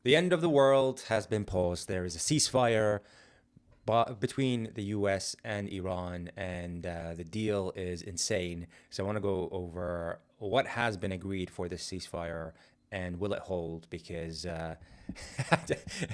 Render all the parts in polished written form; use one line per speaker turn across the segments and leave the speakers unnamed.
The end of the world has been paused. There is a ceasefire between the US and Iran, and the deal is insane. So I want to go over what has been agreed for this ceasefire and will it hold, because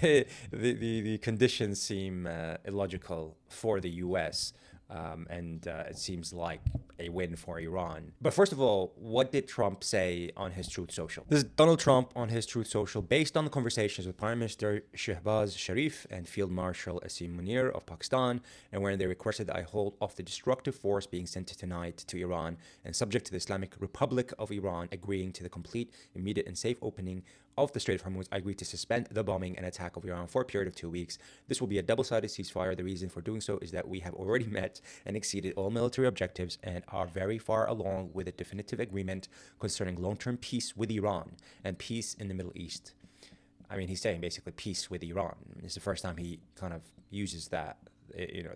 the conditions seem illogical for the US. And it seems like a win for Iran. But first of all, what did Trump say on his Truth Social? This is Donald Trump on his Truth Social, based on the conversations with Prime Minister Shahbaz Sharif and Field Marshal Asim Munir of Pakistan, and wherein they requested that I hold off the destructive force being sent tonight to Iran, and subject to the Islamic Republic of Iran agreeing to the complete, immediate, and safe opening of the Strait of Hormuz, I agreed to suspend the bombing and attack of Iran for a period of 2 weeks. This will be a double-sided ceasefire. The reason for doing so is that we have already met and exceeded all military objectives and are very far along with a definitive agreement concerning long-term peace with Iran and peace in the Middle East. I mean, he's saying basically peace with Iran. It's the first time he kind of uses that,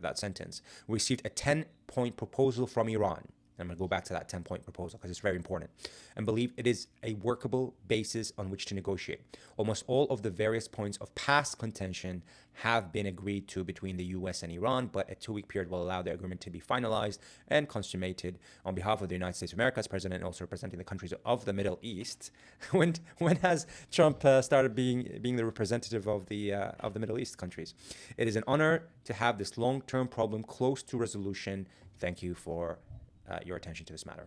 that sentence. We received a 10-point proposal from Iran. I'm going to go back to that 10-point proposal because it's very important, and believe it is a workable basis on which to negotiate. Almost all of the various points of past contention have been agreed to between the US and Iran, but a 2-week period will allow the agreement to be finalized and consummated. On behalf of the United States of America as president, and also representing the countries of the Middle East. when has Trump started being the representative of the Middle East countries? It is an honor to have this long-term problem close to resolution. Thank you for your attention to this matter.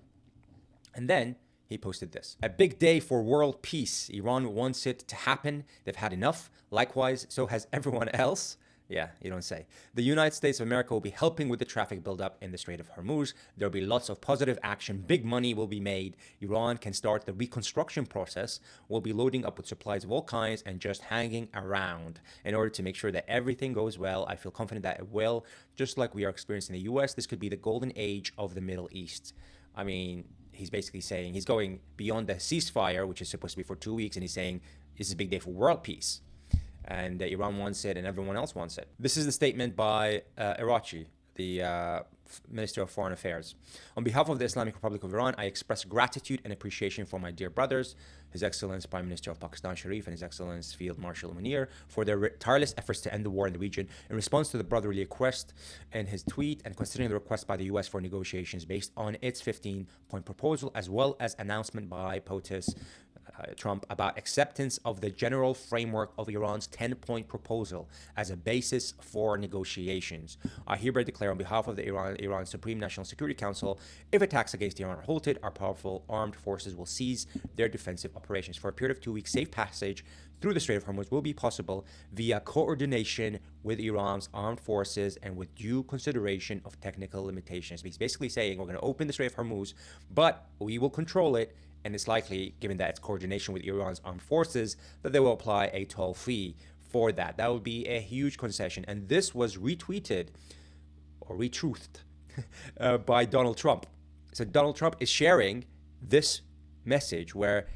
And then he posted this: a big day for world peace. Iran wants it to happen. They've had enough. Likewise, so has everyone else. Yeah, you don't say. The United States of America will be helping with the traffic buildup in the Strait of Hormuz. There'll be lots of positive action. Big money will be made. Iran can start the reconstruction process. We'll be loading up with supplies of all kinds and just hanging around in order to make sure that everything goes well. I feel confident that it will. Just like we are experiencing in the US, this could be the golden age of the Middle East. I mean, he's basically saying he's going beyond the ceasefire, which is supposed to be for 2 weeks, and he's saying this is a big day for world peace. And Iran wants it and everyone else wants it. This is the statement by Irachi, the Minister of Foreign Affairs. On behalf of the Islamic Republic of Iran, I express gratitude and appreciation for my dear brothers, His Excellence Prime Minister of Pakistan Sharif and His Excellence Field Marshal Munir, for their tireless efforts to end the war in the region. In response to the brotherly request and his tweet, and considering the request by the US for negotiations based on its 15-point proposal, as well as announcement by POTUS Trump about acceptance of the general framework of Iran's 10-point proposal as a basis for negotiations, I hereby declare on behalf of the Iran Supreme National Security Council, if attacks against Iran are halted, our powerful armed forces will cease their defensive operations. For a period of 2 weeks, safe passage through the Strait of Hormuz will be possible via coordination with Iran's armed forces and with due consideration of technical limitations. He's basically saying we're going to open the Strait of Hormuz, but we will control it. And it's likely, given that it's coordination with Iran's armed forces, that they will apply a toll fee for that. That would be a huge concession. And this was retweeted or retruthed by Donald Trump. So Donald Trump is sharing this message where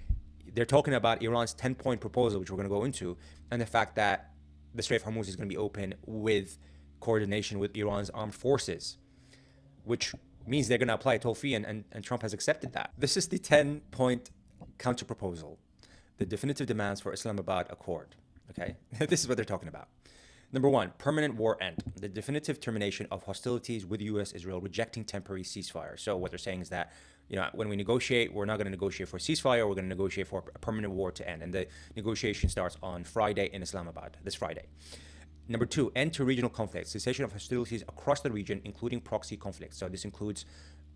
they're talking about Iran's 10-point proposal, which we're going to go into, and the fact that the Strait of Hormuz is going to be open with coordination with Iran's armed forces, which means they're going to apply a toll fee, and Trump has accepted that. This is the 10-point counterproposal, the definitive demands for Islamabad Accord. Okay, this is what they're talking about. Number 1, permanent war end. The definitive termination of hostilities with U.S.-Israel, rejecting temporary ceasefire. So what they're saying is that, when we negotiate, we're not going to negotiate for a ceasefire. We're going to negotiate for a permanent war to end. And the negotiation starts on Friday in Islamabad, this Friday. Number 2, end to regional conflicts, cessation of hostilities across the region, including proxy conflicts. So this includes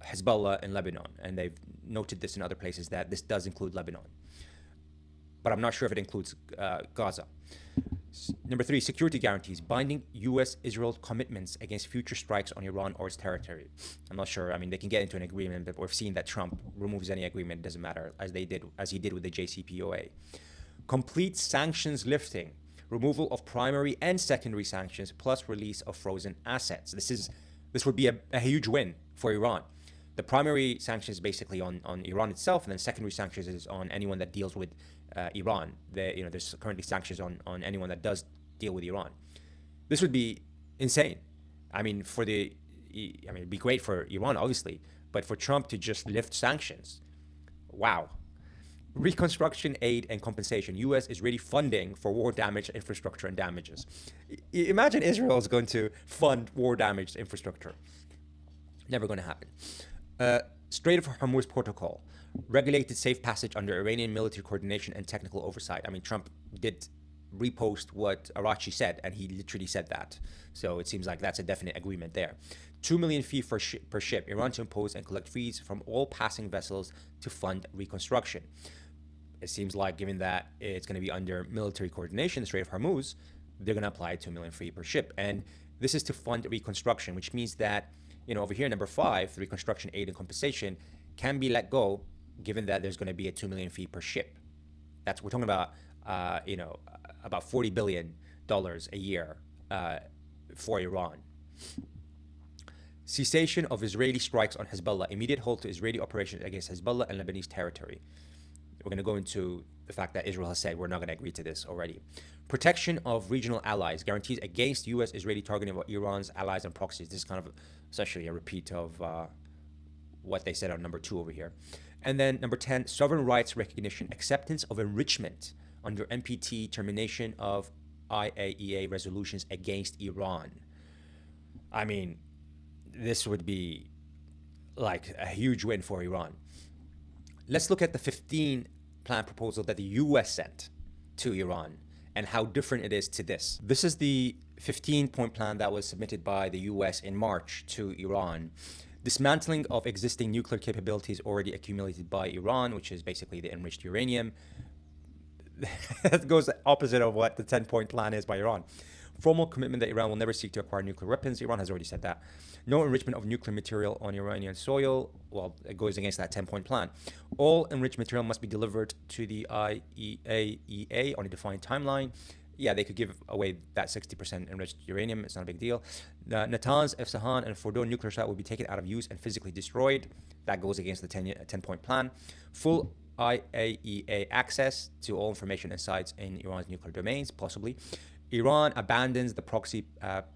Hezbollah in Lebanon, and they've noted this in other places that this does include Lebanon. But I'm not sure if it includes Gaza. Number 3, security guarantees, binding U.S.-Israel commitments against future strikes on Iran or its territory. I'm not sure. I mean, they can get into an agreement, but we've seen that Trump removes any agreement. It doesn't matter, as he did with the JCPOA. Complete sanctions lifting, removal of primary and secondary sanctions, plus release of frozen assets. This would be a huge win for Iran. The primary sanctions basically on Iran itself, and then secondary sanctions is on anyone that deals with Iran. There's currently sanctions on anyone that does deal with Iran. This would be insane. I mean, it'd be great for Iran, obviously, but for Trump to just lift sanctions, wow. Reconstruction aid and compensation. U.S. is really funding for war damage infrastructure and damages. Imagine Israel is going to fund war damaged infrastructure. Never going to happen. Strait of Hormuz protocol. Regulated safe passage under Iranian military coordination and technical oversight. I mean, Trump did repost what Arachi said, and he literally said that. So it seems like that's a definite agreement there. 2 million fee per ship. Iran to impose and collect fees from all passing vessels to fund reconstruction. It seems like, given that it's going to be under military coordination, the Strait of Hormuz, they're going to apply 2 million fee per ship. And this is to fund reconstruction, which means that, over here, number 5, the reconstruction aid and compensation can be let go, given that there's going to be a 2 million fee per ship. We're talking about, about $40 billion a year for Iran. Cessation of Israeli strikes on Hezbollah. Immediate halt to Israeli operations against Hezbollah and Lebanese territory. We're going to go into the fact that Israel has said we're not going to agree to this already. Protection of regional allies. Guarantees against U.S.-Israeli targeting of Iran's allies and proxies. This is kind of essentially a repeat of what they said on number 2 over here. And then number 10, sovereign rights recognition. Acceptance of enrichment under NPT, termination of IAEA resolutions against Iran. I mean, this would be like a huge win for Iran. Let's look at the 15 plan proposal that the U.S. sent to Iran and how different it is to this. This is the 15-point plan that was submitted by the U.S. in March to Iran. Dismantling of existing nuclear capabilities already accumulated by Iran, which is basically the enriched uranium. That goes opposite of what the 10-point plan is by Iran. Formal commitment that Iran will never seek to acquire nuclear weapons. Iran has already said that. No enrichment of nuclear material on Iranian soil. Well, it goes against that 10-point plan. All enriched material must be delivered to the IAEA on a defined timeline. Yeah, they could give away that 60% enriched uranium. It's not a big deal. Natanz, Efsahan, and Fordo nuclear site will be taken out of use and physically destroyed. That goes against the 10-point plan. Full IAEA access to all information and sites in Iran's nuclear domains, possibly. Iran abandons the proxy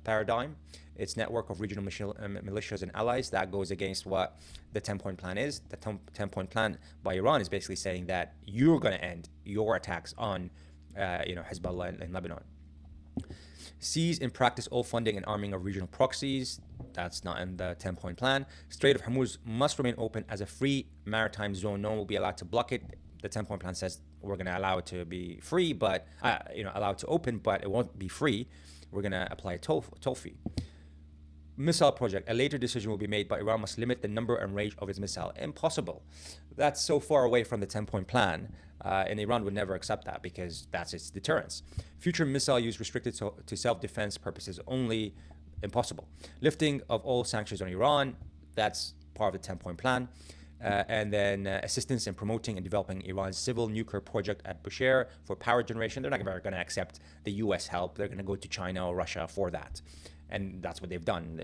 paradigm, its network of regional militias and allies. That goes against what the 10-point plan is. The 10-point plan by Iran is basically saying that you're going to end your attacks on Hezbollah and Lebanon. Seize in practice all funding and arming of regional proxies. That's not in the 10-point plan. Strait of Hormuz must remain open as a free maritime zone. No one will be allowed to block it. The 10-point plan says we're going to allow it to be free, but allow it to open, but it won't be free. We're going to apply a toll fee. Missile project. A later decision will be made, but Iran must limit the number and range of its missile. Impossible. That's so far away from the 10-point plan, and Iran would never accept that because that's its deterrence. Future missile use restricted to self-defense purposes only. Impossible. Lifting of all sanctions on Iran. That's part of the 10-point plan. And then assistance in promoting and developing Iran's civil nuclear project at Bushehr for power generation. They're not going to accept the U.S. help. They're going to go to China or Russia for that. And that's what they've done.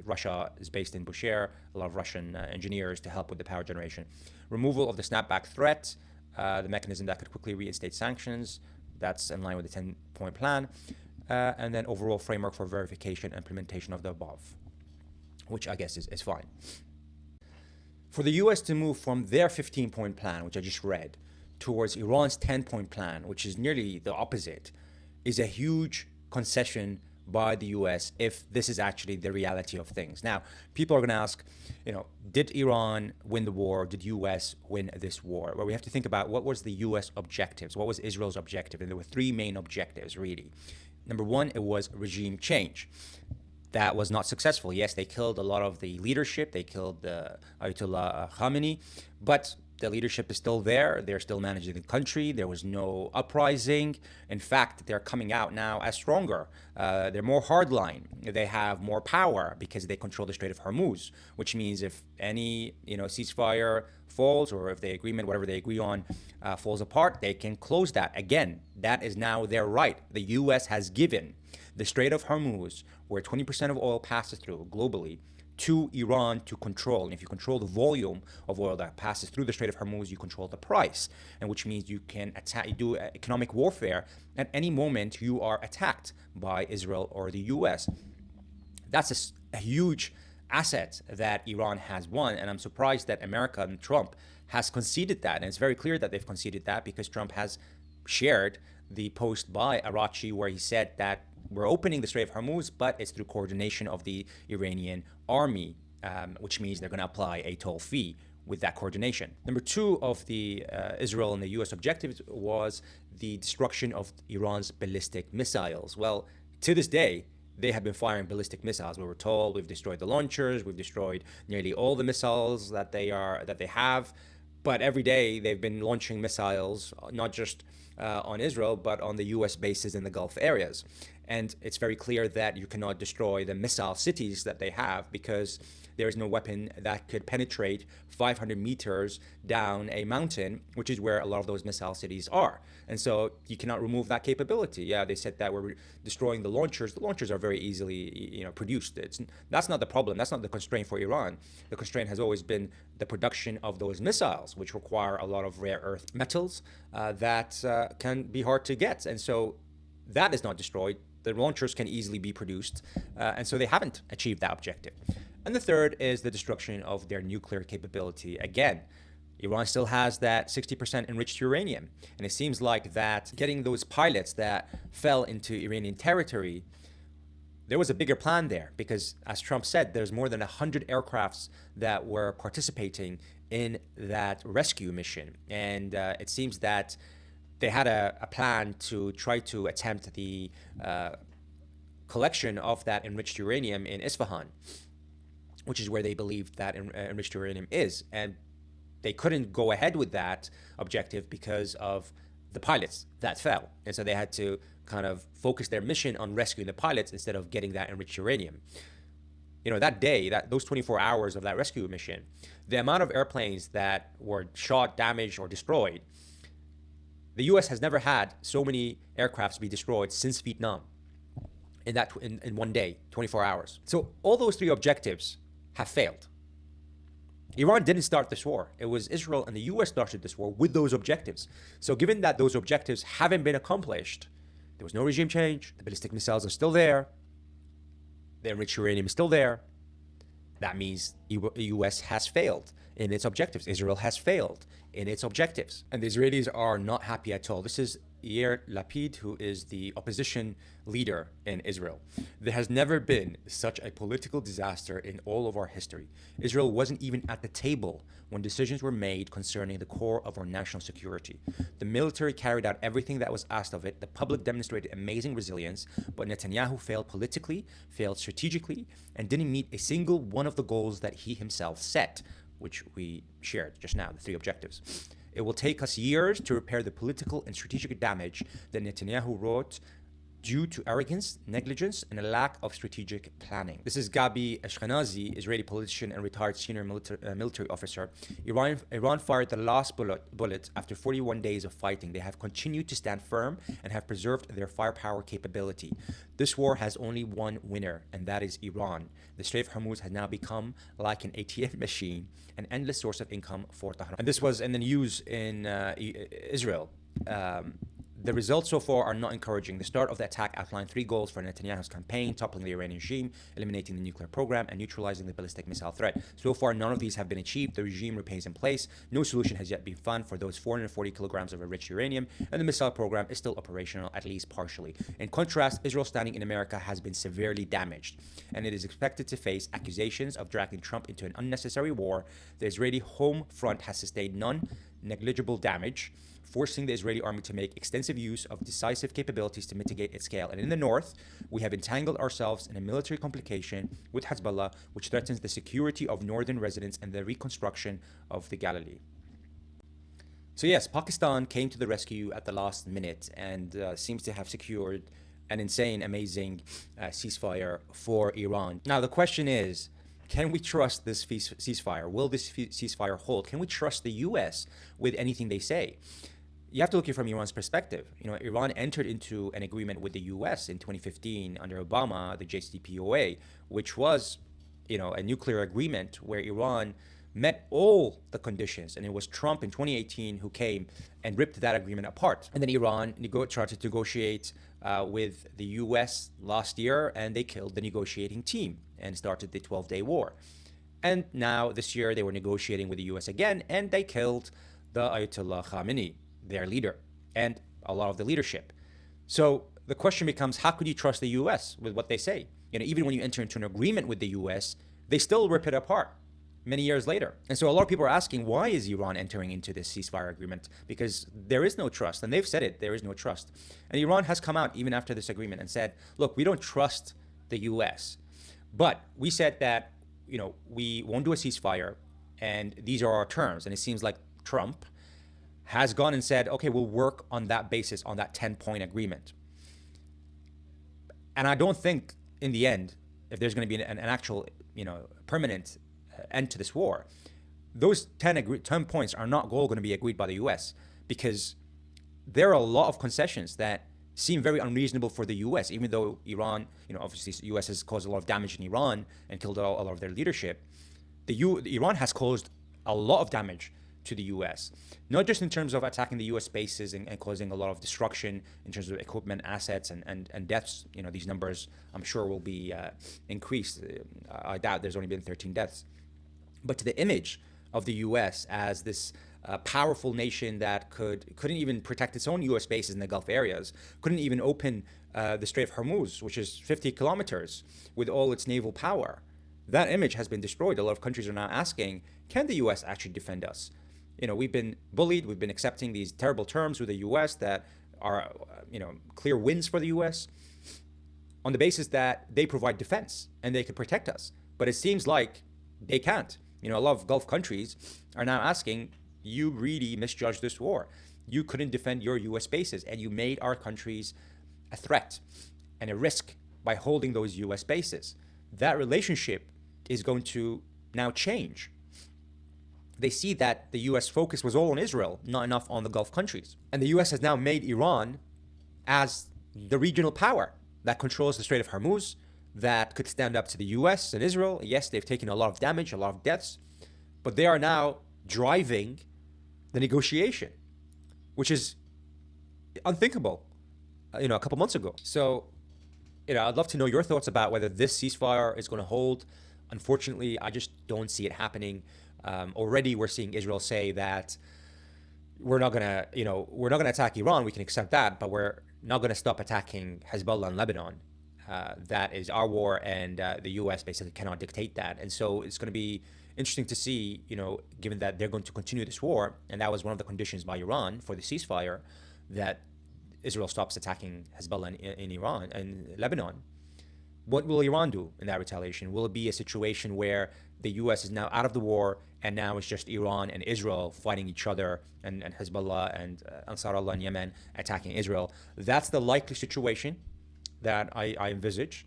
Russia is based in Bushehr, a lot of Russian engineers to help with the power generation. Removal of the snapback threat, the mechanism that could quickly reinstate sanctions. That's in line with the 10-point plan. And then overall framework for verification and implementation of the above, which I guess is fine. For the U.S. to move from their 15-point plan, which I just read, towards Iran's 10-point plan, which is nearly the opposite, is a huge concession by the U.S. if this is actually the reality of things. Now, people are going to ask, did Iran win the war? Did U.S. win this war? Well, we have to think about what was the U.S. objectives? What was Israel's objective? And there were 3 main objectives, really. Number 1, it was regime change. That was not successful. Yes, they killed a lot of the leadership. They killed Ayatollah Khamenei, but the leadership is still there. They're still managing the country. There was no uprising. In fact, they're coming out now as stronger. They're more hardline. They have more power because they control the Strait of Hormuz, which means if any ceasefire falls or if the agreement, whatever they agree on, falls apart, they can close that. Again, that is now their right. The U.S. has given the Strait of Hormuz, where 20% of oil passes through globally, to Iran to control. And if you control the volume of oil that passes through the Strait of Hormuz, you control the price, and which means you can do economic warfare at any moment you are attacked by Israel or the U.S. That's a huge asset that Iran has won. And I'm surprised that America and Trump has conceded that. And it's very clear that they've conceded that because Trump has shared the post by Arachi where he said that we're opening the Strait of Hormuz, but it's through coordination of the Iranian army, which means they're going to apply a toll fee with that coordination. Number two of the Israel and the U.S. objectives was the destruction of Iran's ballistic missiles. Well, to this day, they have been firing ballistic missiles. We were told we've destroyed the launchers, we've destroyed nearly all the missiles that they have, but every day they've been launching missiles, not just on Israel, but on the U.S. bases in the Gulf areas. And it's very clear that you cannot destroy the missile cities that they have because there is no weapon that could penetrate 500 meters down a mountain, which is where a lot of those missile cities are. And so you cannot remove that capability. Yeah, they said that we're destroying the launchers. The launchers are very easily, produced. That's not the problem. That's not the constraint for Iran. The constraint has always been the production of those missiles, which require a lot of rare earth metals that can be hard to get. And so that is not destroyed. The launchers can easily be produced. And so they haven't achieved that objective. And the third is the destruction of their nuclear capability. Again, Iran still has that 60% enriched uranium. And it seems like that getting those pilots that fell into Iranian territory, there was a bigger plan there because, as Trump said, there's more than 100 aircrafts that were participating in that rescue mission. And it seems that they had a plan to try to attempt the collection of that enriched uranium in Isfahan, which is where they believed that enriched uranium is. And they couldn't go ahead with that objective because of the pilots that fell. And so they had to kind of focus their mission on rescuing the pilots instead of getting that enriched uranium. That day, those 24 hours of that rescue mission, the amount of airplanes that were shot, damaged, or destroyed, the U.S. has never had so many aircrafts be destroyed since Vietnam in one day, 24 hours. So all those three objectives have failed. Iran didn't start this war. It was Israel and the U.S. started this war with those objectives. So given that those objectives haven't been accomplished, there was no regime change, the ballistic missiles are still there, the enriched uranium is still there, that means the U.S. has failed in its objectives. Israel has failed in its objectives. And the Israelis are not happy at all. This is Yair Lapid, who is the opposition leader in Israel. There has never been such a political disaster in all of our history. Israel wasn't even at the table when decisions were made concerning the core of our national security. The military carried out everything that was asked of it. The public demonstrated amazing resilience, but Netanyahu failed politically, failed strategically, and didn't meet a single one of the goals that he himself set, which we shared just now, the three objectives. It will take us years to repair the political and strategic damage that Netanyahu wrought due to arrogance, negligence, and a lack of strategic planning. This is Gabi Ashkenazi, Israeli politician and retired senior military officer. Iran fired the last bullet after 41 days of fighting. They have continued to stand firm and have preserved their firepower capability. This war has only one winner, and that is Iran. The Strait of Hormuz has now become like an ATM machine, an endless source of income for Tehran. And this was in the news in Israel. The results so far are not encouraging. The start of the attack outlined three goals for Netanyahu's campaign: toppling the Iranian regime, eliminating the nuclear program, and neutralizing the ballistic missile threat. So far, none of these have been achieved. The regime remains in place. No solution has yet been found for those 440 kilograms of enriched uranium, and the missile program is still operational, at least partially. In contrast, Israel's standing in America has been severely damaged, and it is expected to face accusations of dragging Trump into an unnecessary war. The Israeli home front has sustained non-negligible damage, forcing the Israeli army to make extensive use of decisive capabilities to mitigate its scale. And in the north, we have entangled ourselves in a military complication with Hezbollah, which threatens the security of northern residents and the reconstruction of the Galilee. So yes, Pakistan came to the rescue at the last minute and seems to have secured an insane, amazing ceasefire for Iran. Now, the question is, can we trust this ceasefire? Will this ceasefire hold? Can we trust the U.S. with anything they say? You have to look at it from Iran's perspective. Iran entered into an agreement with the U.S. in 2015 under Obama, the JCPOA, which was, a nuclear agreement where Iran met all the conditions. And it was Trump in 2018 who came and ripped that agreement apart. And then Iran tried to negotiate with the US last year, and they killed the negotiating team and started the 12-day war. And now this year they were negotiating with the US again, and they killed the Ayatollah Khamenei, their leader, and a lot of the leadership. So the question becomes, how could you trust the US with what they say? Even when you enter into an agreement with the US, they still rip it apart many years later. And so a lot of people are asking, why is Iran entering into this ceasefire agreement? Because there is no trust. And they've said it, there is no trust. And Iran has come out even after this agreement and said, look, we don't trust the US. But we said that, we won't do a ceasefire, and these are our terms. And it seems like Trump has gone and said, okay, we'll work on that basis, on that 10-point agreement. And I don't think in the end, if there's going to be an actual, permanent end to this war, those 10 points are not all going to be agreed by the US, because there are a lot of concessions that seem very unreasonable for the US, even though Iran, obviously the US has caused a lot of damage in Iran and killed a lot of their leadership. Iran has caused a lot of damage to the US, not just in terms of attacking the US bases and causing a lot of destruction in terms of equipment, assets, and deaths. These numbers, I'm sure, will be increased. I doubt there's only been 13 deaths. But to the image of the US as this powerful nation that couldn't even protect its own US bases in the Gulf areas, couldn't even open the Strait of Hormuz, which is 50 kilometers, with all its naval power. That image has been destroyed. A lot of countries are now asking, can the US actually defend us? We've been bullied. We've been accepting these terrible terms with the US that are, clear wins for the US on the basis that they provide defense and they could protect us. But it seems like they can't. A lot of Gulf countries are now asking, you really misjudged this war. You couldn't defend your US bases, and you made our countries a threat and a risk by holding those US bases. That relationship is going to now change. They see that the US focus was all on Israel, not enough on the Gulf countries. And the US has now made Iran as the regional power that controls the Strait of Hormuz, that could stand up to the US and Israel. Yes, they've taken a lot of damage, a lot of deaths, but they are now driving the negotiation, which is unthinkable, a couple months ago. So, I'd love to know your thoughts about whether this ceasefire is going to hold. Unfortunately, I just don't see it happening. Already we're seeing Israel say that we're not going to attack Iran. We can accept that, but we're not going to stop attacking Hezbollah in Lebanon. That is our war, and the US basically cannot dictate that. And so it's going to be interesting to see, given that they're going to continue this war, and that was one of the conditions by Iran for the ceasefire, that Israel stops attacking Hezbollah in Iran and Lebanon. What will Iran do in that retaliation? Will it be a situation where the US is now out of the war, and now it's just Iran and Israel fighting each other, and Hezbollah and Ansarullah in Yemen attacking Israel? That's the likely situation that I envisage.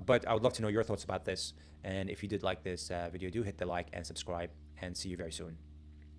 But I would love to know your thoughts about this. And if you did like this video, do hit the like and subscribe, and see you very soon.